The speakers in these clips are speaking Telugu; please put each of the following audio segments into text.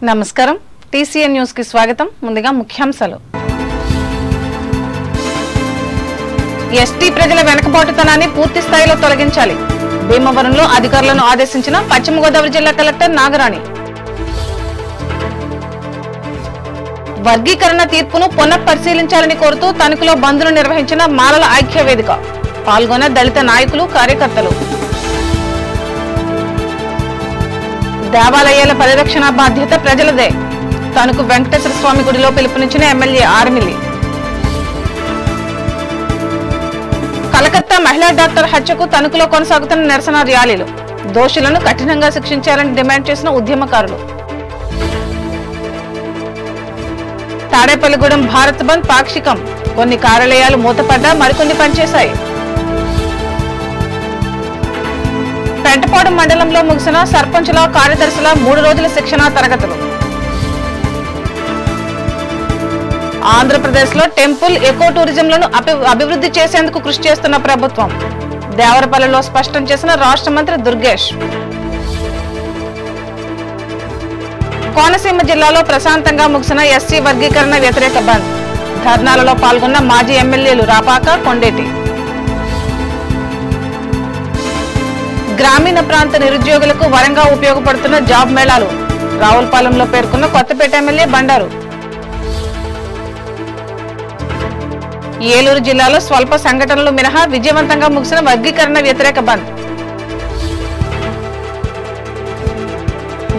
నమస్కారం టీసీఎన్ న్యూస్ కి స్వాగతం ముందుగా ముఖ్యాంశాలు ఎస్టీ ప్రజల వెనుకబాటుతనాన్ని పూర్తి స్థాయిలో తొలగించాలి భీమవరంలో అధికారులను ఆదేశించిన పశ్చిమ గోదావరి జిల్లా కలెక్టర్ నాగరాణి వర్గీకరణ తీర్పును పునఃపరిశీలించాలని కోరుతూ తణుకులో బంద్ను నిర్వహించిన మాలల ఐక్య వేదిక పాల్గొన్న దళిత నాయకులు కార్యకర్తలు దేవాలయాల పరిరక్షణ బాధ్యత ప్రజలదే తణుకు వెంకటేశ్వర స్వామి గుడిలో పిలుపునిచ్చిన ఎమ్మెల్యే ఆర్మిలి కలకత్తా మహిళా డాక్టర్ హత్యకు తణుకులో కొనసాగుతున్న నిరసన ర్యాలీలు దోషులను కఠినంగా శిక్షించాలని డిమాండ్ చేసిన ఉద్యమకారులు తాడేపల్లిగూడెం భారత్ బంద్ పాక్షికం కొన్ని కార్యాలయాలు మూతపడ్డా మరికొన్ని పనిచేశాయి పెంటపాడు మండలంలో ముగిసిన సర్పంచుల కార్యదర్శుల 3 రోజుల శిక్షణా తరగతులు ఆంధ్రప్రదేశ్ లో టెంపుల్ ఎకో టూరిజంలను అభివృద్ధి చేసేందుకు కృషి చేస్తున్న ప్రభుత్వం దేవరపల్లిలో స్పష్టం చేసిన రాష్ట్ర మంత్రి దుర్గేష్ కోనసీమ జిల్లాలో ప్రశాంతంగా ముగిసిన ఎస్సీ వర్గీకరణ వ్యతిరేక బంద్ ధర్నాలలో పాల్గొన్న మాజీ ఎమ్మెల్యేలు రాపాక కొండేటి గ్రామీణ ప్రాంత నిరుద్యోగులకు వరంగా ఉపయోగపడుతున్న జాబ్ మేళాలు రావులపాలెంలో పేర్కొన్న కొత్తపేట ఎమ్మెల్యే బండారు ఏలూరు జిల్లాలో స్వల్ప సంఘటనలు మినహా విజయవంతంగా ముగిసిన వర్గీకరణ వ్యతిరేక బంద్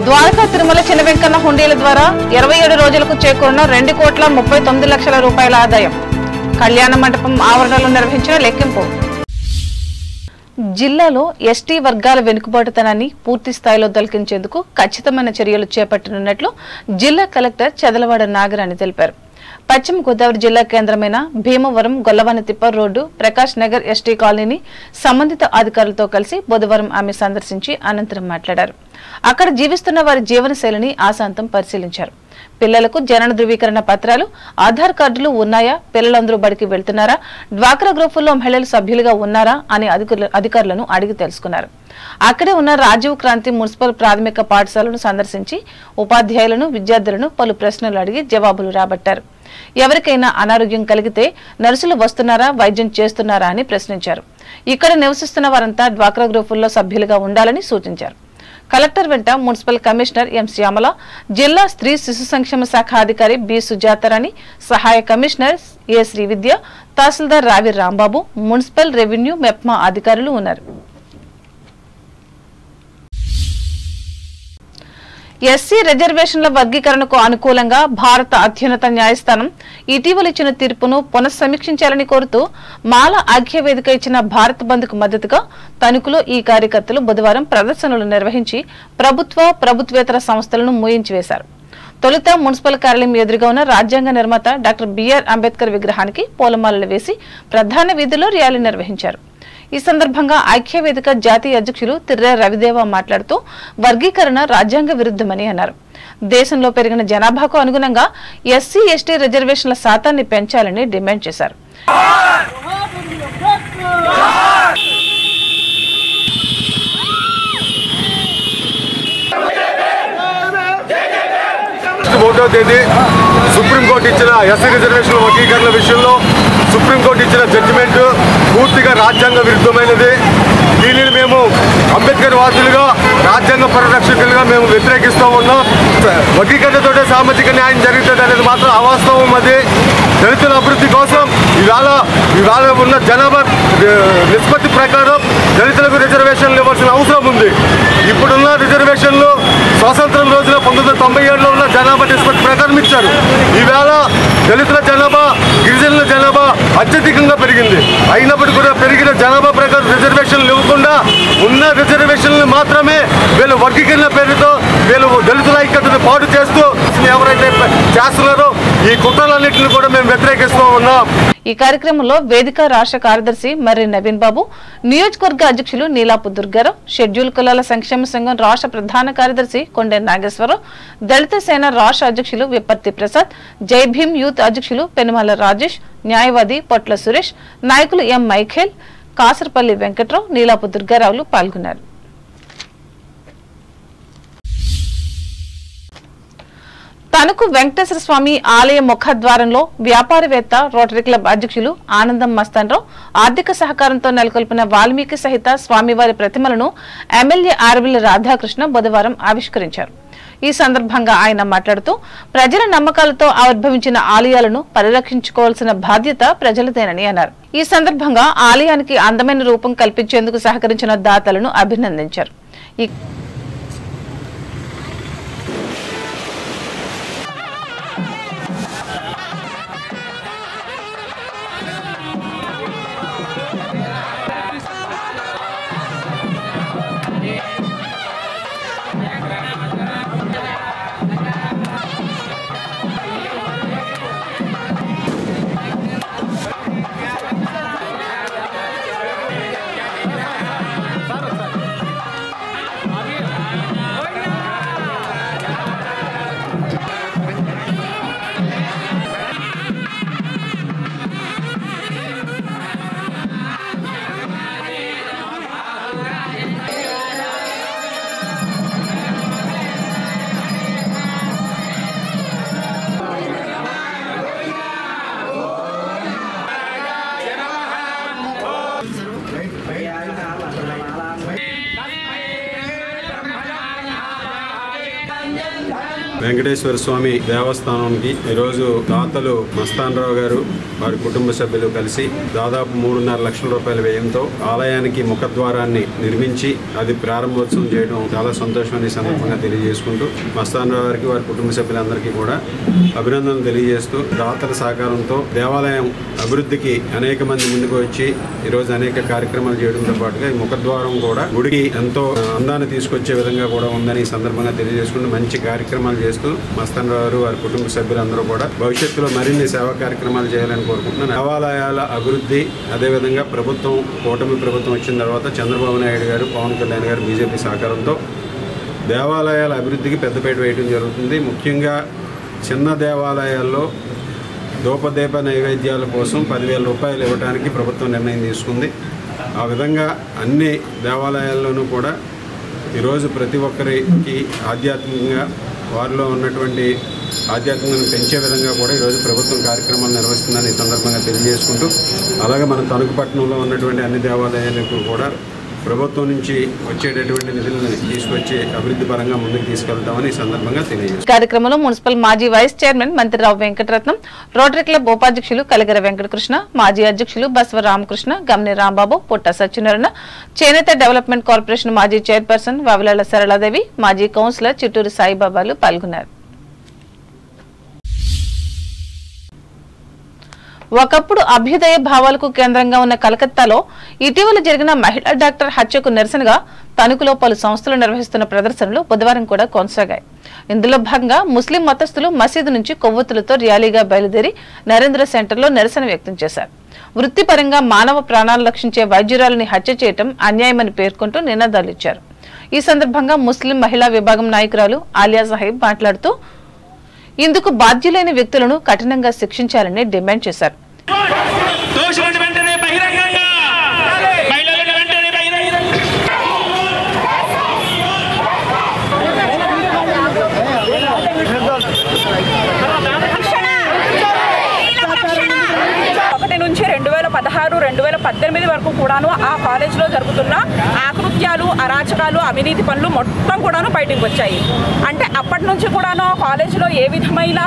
ద్వారకా తిరుమల చిన్న వెంకన్న హుండీల ద్వారా 27 రోజులకు చేకూరిన 2,39,00,000 రూపాయల ఆదాయం కళ్యాణ మండపం ఆవరణలో నిర్వహించిన లెక్కింపు జిల్లాలో ఎస్టీ వర్గాల వెనుకబాటుతనాన్ని పూర్తి స్థాయిలో తొలగించేందుకు ఖచ్చితమైన చర్యలు చేపట్టనున్నట్లు జిల్లా కలెక్టర్ చదలవాడ నాగరాణి తెలిపారు. పశ్చిమ గోదావరి జిల్లా కేంద్రమైన భీమవరం గొల్లవానితిప్ప రోడ్డు ప్రకాష్ నగర్ ఎస్టీ కాలనీని సంబంధిత అధికారులతో కలిసి బుధవారం ఆమె సందర్శించి అనంతరం మాట్లాడారు. అక్కడ జీవిస్తున్న వారి జీవనశైలిని ఆశాంతం పరిశీలించారు. పిల్లలకు జనన ధృవీకరణ పత్రాలు ఆధార్ కార్డులు ఉన్నాయా, పిల్లలందరూ బడికి వెళ్తున్నారా, డ్వాక్రా గ్రూపుల్లో మహిళలు సభ్యులుగా ఉన్నారా అని అధికారులను అడిగి తెలుసుకున్నారు. అక్కడే ఉన్న రాజీవ్ క్రాంతి మున్సిపల్ ప్రాథమిక పాఠశాలను సందర్శించి ఉపాధ్యాయులను విద్యార్థులను పలు ప్రశ్నలు అడిగి జవాబులు రాబట్టారు. ఎవరికైనా అనారోగ్యం కలిగితే నర్సులు వస్తున్నారా, వైద్యం చేస్తున్నారా అని ప్రశ్నించారు. ఇక్కడ నివసిస్తున్న వారంతా డ్వాక్రా గ్రూపుల్లో సభ్యులుగా ఉండాలని సూచించారు. కలెక్టర్ వెంట మున్సిపల్ కమిషనర్ ఎం శ్యామల, జిల్లా స్త్రీ శిశు సంక్షేమ శాఖ అధికారి బి సుజాతారాణి, సహాయ కమిషనర్ ఏ శ్రీవిద్య, తహసీల్దార్ రావి రాంబాబు, మున్సిపల్ రెవెన్యూ మెప్మా అధికారులు ఉన్నారు. ఎస్సీ రిజర్వేషన్ల వర్గీకరణకు అనుకూలంగా భారత అత్యున్నత న్యాయస్థానం ఇటీవల ఇచ్చిన తీర్పును పునఃసమీక్షించాలని కోరుతూ మాల ఐక్య వేదిక ఇచ్చిన భారత్ బంద్ కు మద్దతుగా తణుకులో ఈ కార్యకర్తలు బుధవారం ప్రదర్శనలు నిర్వహించి ప్రభుత్వేతర సంస్థలను మూయించివేశారు. తొలుత మున్సిపల్ కార్యాలయం ఎదురుగా ఉన్న రాజ్యాంగ నిర్మాత డాక్టర్ బిఆర్ అంబేద్కర్ విగ్రహానికి పూలమాలలు వేసి ప్రధాన వీధిలో ర్యాలీ నిర్వహించారు. ఈ సందర్భంగా ఐక్యవేదిక జాతీయ అధ్యక్షులు తిర్రె రవిదేవ మాట్లాడుతూ వర్గీకరణ రాజ్యాంగ విరుద్ధమని అన్నారు. దేశంలో పెరిగిన జనాభాకు అనుగుణంగా ఎస్సీ ఎస్టీ రిజర్వేషన్ల శాతాన్ని పెంచాలని డిమాండ్ చేశారు. సుప్రీంకోర్టు ఇచ్చిన ఎస్సీ రిజర్వేషన్ వర్గీకరణ విషయంలో సుప్రీంకోర్టు ఇచ్చిన జడ్జిమెంట్ పూర్తిగా రాజ్యాంగ విరుద్ధమైనది. దీనిని మేము అంబేద్కర్ వాదులుగా రాజ్యాంగ పరిరక్షకులుగా మేము వ్యతిరేకిస్తూ ఉన్నాం. వర్గీకరణతో సామాజిక న్యాయం జరుగుతుంది అనేది మాత్రం అవాస్తవం. అది దళితుల అభివృద్ధి కోసం ఇవాళ ఉన్న జనాభా నిష్పత్తి ప్రకారం దళితులకు రిజర్వేషన్లు ఇవ్వాల్సిన అవసరం ఉంది. ఇప్పుడున్న రిజర్వేషన్లు స్వాతంత్రం రోజున 1997లో ఉన్న జనాభా నిష్పత్తి ప్రకారం ఇచ్చారు. ఈవేళ దళితుల జనాభా, గిరిజనుల జనాభా అత్యధికంగా పెరిగింది. అయినప్పటికీ కూడా పెరిగిన జనాభా ప్రకారం రిజర్వేషన్లు ఇవ్వకుండా ఉన్న రిజర్వేషన్లు మాత్రమే వీళ్ళు వర్గీకరణ పేరుతో వీళ్ళు దళితుల ఐక్యతను పాటు చేస్తూ ఎవరైతే చేస్తున్నారో ఈ కుట్రలన్నింటినీ కూడా మేము వ్యతిరేకిస్తూ ఉన్నాం. ఈ కార్యక్రమంలో వేదిక రాష్ట్ర కార్యదర్శి మర్రి నవీన్ బాబు, నియోజకవర్గ అధ్యక్షులు నీలాపు దుర్గారావు, షెడ్యూల్ కులాల సంక్షేమ సంఘం రాష్ట్ర ప్రధాన కార్యదర్శి కొండే నాగేశ్వరరావు, దళిత సేన రాష్ట్ర అధ్యక్షులు విప్పర్తి ప్రసాద్, జై భీమ్ యూత్ అధ్యక్షులు పెనుమాల రాజేష్, న్యాయవాది పొట్ల సురేష్, నాయకులు ఎం మైఖేల్, కాసరపల్లి వెంకట్రావు, నీలాపు దుర్గారావులు పాల్గొన్నారు. తణుకు వెంకటేశ్వర స్వామి ఆలయ ముఖద్వారంలో వ్యాపారవేత్త రోటరీ క్లబ్ అధ్యక్షులు ఆనందం మస్తాన్రావు ఆర్థిక సహకారంతో నెలకొల్పిన వాల్మీకి సహిత స్వామివారి ప్రతిమలను ఎమ్మెల్యే ఆర్విల్ రాధాకృష్ణ బుధవారం ఆవిష్కరించారు. ఈ సందర్భంగా ఆయన మాట్లాడుతూ ప్రజల నమ్మకాలతో ఆవిర్భవించిన ఆలయాలను పరిరక్షించుకోవాల్సిన బాధ్యత ప్రజలదేనని అన్నారు. ఈ సందర్భంగా ఆలయానికి అందమైన రూపం కల్పించేందుకు సహకరించిన దాతలను అభినందించారు. వెంకటేశ్వర స్వామి దేవస్థానానికి ఈరోజు దాతలు మస్తాన్రావు గారు వారి కుటుంబ సభ్యులు కలిసి దాదాపు 3.5 లక్షల రూపాయల వ్యయంతో ఆలయానికి ముఖద్వారాన్ని నిర్మించి అది ప్రారంభోత్సవం చేయడం చాలా సంతోషమని సందర్భంగా తెలియజేసుకుంటూ మస్తాన్రావు గారికి వారి కుటుంబ సభ్యులందరికీ కూడా అభినందనలు తెలియజేస్తూ దాతల సహకారంతో దేవాలయం అభివృద్ధికి అనేక మంది ముందుకు వచ్చి ఈరోజు అనేక కార్యక్రమాలు చేయడంతో పాటుగా ఈ ముఖద్వారం కూడా గుడికి ఎంతో అందాన్ని తీసుకొచ్చే విధంగా కూడా ఉందని ఈ సందర్భంగా తెలియజేసుకుంటూ మంచి కార్యక్రమాలు చేస్తూ మస్తాన్రావు గారు వారి కుటుంబ సభ్యులందరూ కూడా భవిష్యత్తులో మరిన్ని సేవా కార్యక్రమాలు చేయాలని కోరుకుంటున్నాను. దేవాలయాల అభివృద్ధి అదేవిధంగా ప్రభుత్వం కూటమి ప్రభుత్వం వచ్చిన తర్వాత చంద్రబాబు నాయుడు గారు పవన్ కళ్యాణ్ గారు బీజేపీ సహకారంతో దేవాలయాల అభివృద్ధికి పెద్దపీట వేయడం జరుగుతుంది. ముఖ్యంగా చిన్న దేవాలయాల్లో ధూపదీప నైవేద్యాల కోసం 10,000 రూపాయలు ఇవ్వడానికి ప్రభుత్వం నిర్ణయం తీసుకుంది. ఆ విధంగా అన్ని దేవాలయాల్లోనూ కూడా ఈరోజు ప్రతి ఒక్కరికి ఆధ్యాత్మికంగా వారిలో ఉన్నటువంటి ఆధ్యాత్మికను పెంచే విధంగా కూడా ఈరోజు ప్రభుత్వం కార్యక్రమాలు నిర్వహిస్తుందని ఈ సందర్భంగా తెలియజేసుకుంటూ అలాగే మన తణుకు పట్టణంలో ఉన్నటువంటి అన్ని దేవాలయాలకు కూడా ప్రభుత్వం నుంచి వచ్చేటటువంటి నిధులను తీసుకొచ్చి అభివృద్ధి పరంగా ముందుకు తీసుకెళ్తామని ఈ సందర్భంగా తెలియజేస్తారు. కార్యక్రమంలో మున్సిపల్ మాజీ vice chairman Mantrirao Venkataratnam, rotary club ఉపాధ్యక్షులు కలిగర వెంకటకృష్ణ, మాజీ అధ్యక్షులు బస్వ రామకృష్ణ, గమ్ని రాంబాబు, పుట్ట సత్యనారాయణ, చేనేత డెవలప్మెంట్ కార్పొరేషన్ మాజీ చైర్పర్సన్ వావిలాల సరళాదేవి, మాజీ కౌన్సిలర్ చిట్టూరి సాయిబాబాలు పాల్గొన్నారు. ఒకప్పుడు అభ్యుదయ భావాలకు కేంద్రంగా ఉన్న కలకత్తాలో ఇటీవల జరిగిన మహిళా డాక్టర్ హత్యకు నిరసనగా తణుకులో పలు సంస్థలు నిర్వహిస్తున్న ప్రదర్శనలు బుధవారం కూడా కొనసాగాయి. ఇందులో భాగంగా ముస్లిం మతస్థులు మసీదు నుంచి కొవ్వొత్తులతో ర్యాలీగా బయలుదేరి నరేంద్ర సెంటర్లో నిరసన వ్యక్తం చేశారు. వృత్తిపరంగా మానవ ప్రాణాలు రక్షించే వైద్యురాలని హత్య చేయడం అన్యాయమని పేర్కొంటూ నినాదాలు ఇచ్చారు. ఈ సందర్భంగా ముస్లిం మహిళా విభాగం నాయకురాలు ఆలియా సాహిబ్ మాట్లాడుతూ ఇందుకు బాధ్యులైన వ్యక్తులను కఠినంగా శిక్షించాలని డిమాండ్ చేశారు. నుంచి 2016-2018 వరకు కూడాను ఆ కాలేజ్లో జరుగుతున్న ఆకృత్యాలు, అరాచకాలు, అవినీతి పనులు మొత్తం కూడాను బయటకు వచ్చాయి. అంటే అప్పటి నుంచి కూడాను కాలేజీలో ఏ విధమైన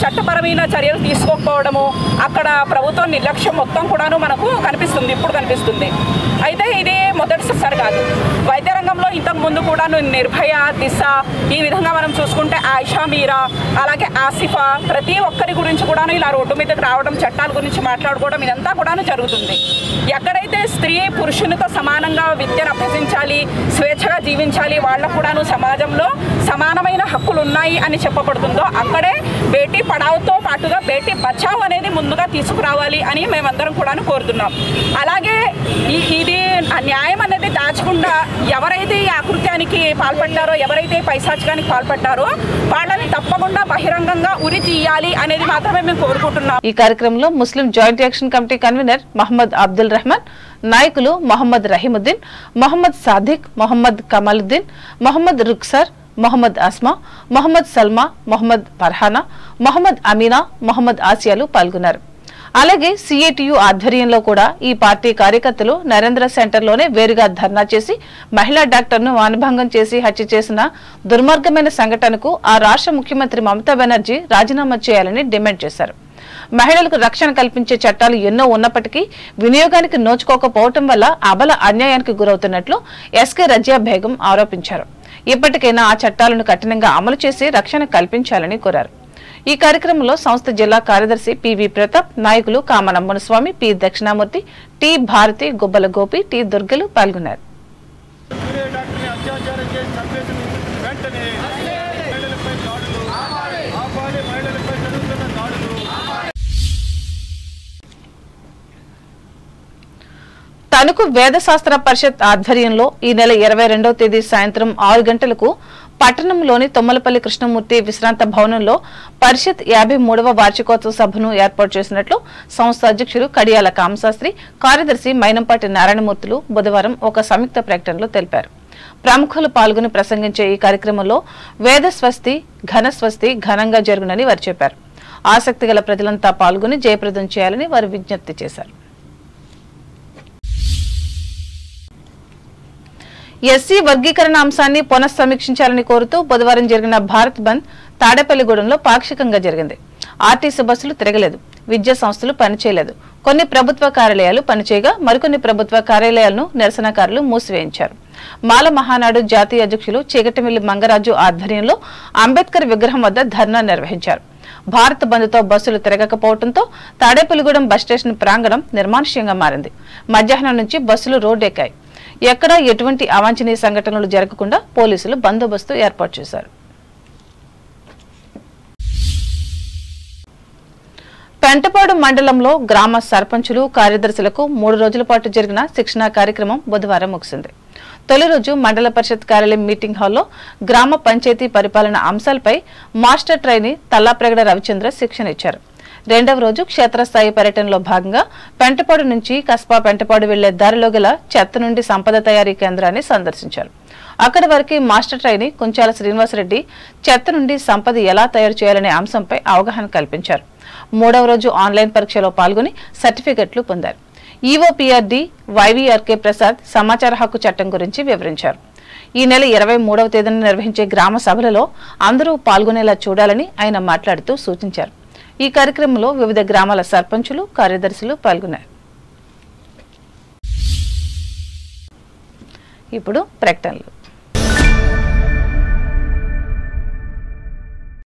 చట్టపరమైన చర్యలు తీసుకోకపోవడము, అక్కడ ప్రభుత్వం నిర్లక్ష్యం మొత్తం కూడాను మనకు కనిపిస్తుంది, ఇప్పుడు కనిపిస్తుంది. అయితే ఇది మొదటిసారి కాదు. వైద్య రంగంలో ఇంతకు ముందు కూడాను నిర్భయ, దిశ, ఈ విధంగా మనం చూసుకుంటే ఆయిషా మీరా, అలాగే ఆసిఫా, ప్రతి ఒక్కరి గురించి కూడాను ఇలా రోడ్డు మీదకి రావడం, చట్టాల గురించి మాట్లాడుకోవడం, ఇదంతా కూడాను జరుగుతుంది. ఎక్కడైతే స్త్రీ పురుషునితో సమానంగా విద్యను అభ్యసించాలి, స్వేచ్ఛగా జీవించాలి, వాళ్ళకు కూడాను సమాజంలో సమానమైన హక్కులు ఉన్నాయి అని చెప్పబడుతుందో అక్కడే బేటీ పడావ్తో పాటుగా బేటీ బచావ్ అనేది ముందుగా తీసుకురావాలి అని మేమందరం కూడాను కోరుతున్నాం. అలాగే ఇది న్యాయం అనేది దాచకుండా ఎవరైతే ఈ ఆకృత్యానికి పాల్పడ్డారో, ఎవరైతే పైశాచికానికి పాల్పడ్డారో వాళ్ళని తప్పకుండా బహిరంగంగా ఉరి తీయాలి అనేది మాత్రమే మేము కోరుకుంటున్నాం. ఈ కార్యక్రమంలో Muslim joint action committee convener Mohammed Abdul Rehman, నాయకులు మొహమ్మద్ రహీముద్దీన్, మొహమ్మద్ సాదిక్, మొహమ్మద్ కమాలుద్దీన్, మొహమ్మద్ రుక్సర్, మొహమ్మద్ అస్మా, మొహమ్మద్ సల్మా, మొహమ్మద్ ఫర్హానా, మొహమ్మద్ అమీనా, మొహమ్మద్ ఆసియాలు పాల్గొన్నారు. అలాగే సిఐటియు ఆధ్వర్యంలో కూడా ఈ పార్టీ కార్యకర్తలు నరేంద్ర సెంటర్లోనే వేరుగా ధర్నా చేసి మహిళా డాక్టర్ను మానభంగం చేసి హత్య చేసిన దుర్మార్గమైన సంఘటనకు ఆ రాష్ట్ర ముఖ్యమంత్రి మమతా బెనర్జీ రాజీనామా చేయాలని డిమాండ్ చేశారు. మహిళలకు రక్షణ కల్పించే చట్టాలు ఎన్నో ఉన్నప్పటికీ వినియోగానికి నోచుకోకపోవటం వల్ల అబల అన్యాయానికి గురవుతున్నట్లు ఎస్కే రజియా బేగం ఆరోపించారు. ఇప్పటికైనా ఆ చట్టాలను కఠినంగా అమలు చేసి రక్షణ కల్పించాలని కోరారు. ఈ కార్యక్రమంలో సంస్థ జిల్లా కార్యదర్శి పివి ప్రతాప్, నాయకులు కామన మునుస్వామి, పి దక్షిణామూర్తి, టి భారతి, గుబ్బల గోపి, టి దుర్గలు పాల్గొన్నారు. తణుకు వేదశాస్త్ర పరిషత్ ఆధ్వర్యంలో ఈ నెల 22వ తేదీ సాయంత్రం 6 గంటలకు పట్టణంలోని తొమ్మలపల్లి కృష్ణమూర్తి విశ్రాంత భవనంలో పరిషత్ 53వ వార్షికోత్సవ సభను ఏర్పాటు చేసినట్లు సంస్థ అధ్యక్షులు కడియాల కామశాస్త్రి, కార్యదర్శి మైనంపాటి నారాయణమూర్తులు బుధవారం ఒక సంయుక్త ప్రకటనలో తెలిపారు. ప్రముఖులు పాల్గొని ప్రసంగించే ఈ కార్యక్రమంలో వేద స్వస్తి, ఘన స్వస్తి ఘనంగా జరుగునని వారు చెప్పారు. ఆసక్తి గల ప్రజలంతా పాల్గొని జయప్రదం చేయాలని వారు విజ్ఞప్తి చేశారు. ఎస్సీ వర్గీకరణ అంశాన్ని పునఃసమీక్షించాలని కోరుతూ బుధవారం జరిగిన భారత్ బంద్ తాడేపల్లిగూడెంలో పాక్షికంగా జరిగింది. ఆర్టీసీ బస్సులు తిరగలేదు, విద్యా సంస్థలు పనిచేయలేదు, కొన్ని ప్రభుత్వ కార్యాలయాలు పనిచేయగా మరికొన్ని ప్రభుత్వ కార్యాలయాలను నిరసనకారులు మూసివేయించారు. మాల మహానాడు జాతీయ అధ్యక్షులు చీకటిమిల్లి మంగరాజు ఆధ్వర్యంలో అంబేద్కర్ విగ్రహం వద్ద ధర్నా నిర్వహించారు. భారత్ బంద్తో బస్సులు తిరగకపోవడంతో తాడేపల్లిగూడెం బస్టేషన్ ప్రాంగణం నిర్మానుష్యంగా మారింది. మధ్యాహ్నం నుంచి బస్సులు రోడ్డెక్కాయి. ఎక్కడా ఎటువంటి అవాంఛనీయ సంఘటనలు జరగకుండా పోలీసులు బందోబస్తు ఏర్పాటు చేశారు. పెంటపాడు మండలంలో గ్రామ సర్పంచులు, కార్యదర్శులకు 3 రోజుల పాటు జరిగిన శిక్షణా కార్యక్రమం బుధవారం ముగిసింది. తొలి రోజు మండల పరిషత్ కార్యాలయం మీటింగ్ హాల్లో గ్రామ పంచాయతీ పరిపాలన అంశాలపై మాస్టర్ ట్రైనీ తల్లాప్రగడ రవిచంద్ర శిక్షణ ఇచ్చారు. రెండవ రోజు క్షేత్రస్థాయి పర్యటనలో భాగంగా పెంటపాడు నుంచి కస్బా పెంటపాడు వెళ్లే దారిలో గల చెత్త నుండి సంపద తయారీ కేంద్రాన్ని సందర్శించారు. అక్కడి వరకు మాస్టర్ ట్రైనీ కుంచాల శ్రీనివాసరెడ్డి చెత్త నుండి సంపద ఎలా తయారు చేయాలనే అంశంపై అవగాహన కల్పించారు. మూడవ రోజు ఆన్లైన్ పరీక్షలో పాల్గొని సర్టిఫికెట్లు పొందారు. ఈఓపీఆర్డీ వైవీఆర్కే ప్రసాద్ సమాచార హక్కు చట్టం గురించి వివరించారు. ఈ నెల 23వ తేదీన నిర్వహించే గ్రామ సభలలో అందరూ పాల్గొనేలా చూడాలని ఆయన మాట్లాడుతూ సూచించారు. ఈ కార్యక్రమంలో వివిధ గ్రామాల సర్పంచులు, కార్యదర్శులు పాల్గొన్నారు. ఇప్పుడు ప్రకటనలు.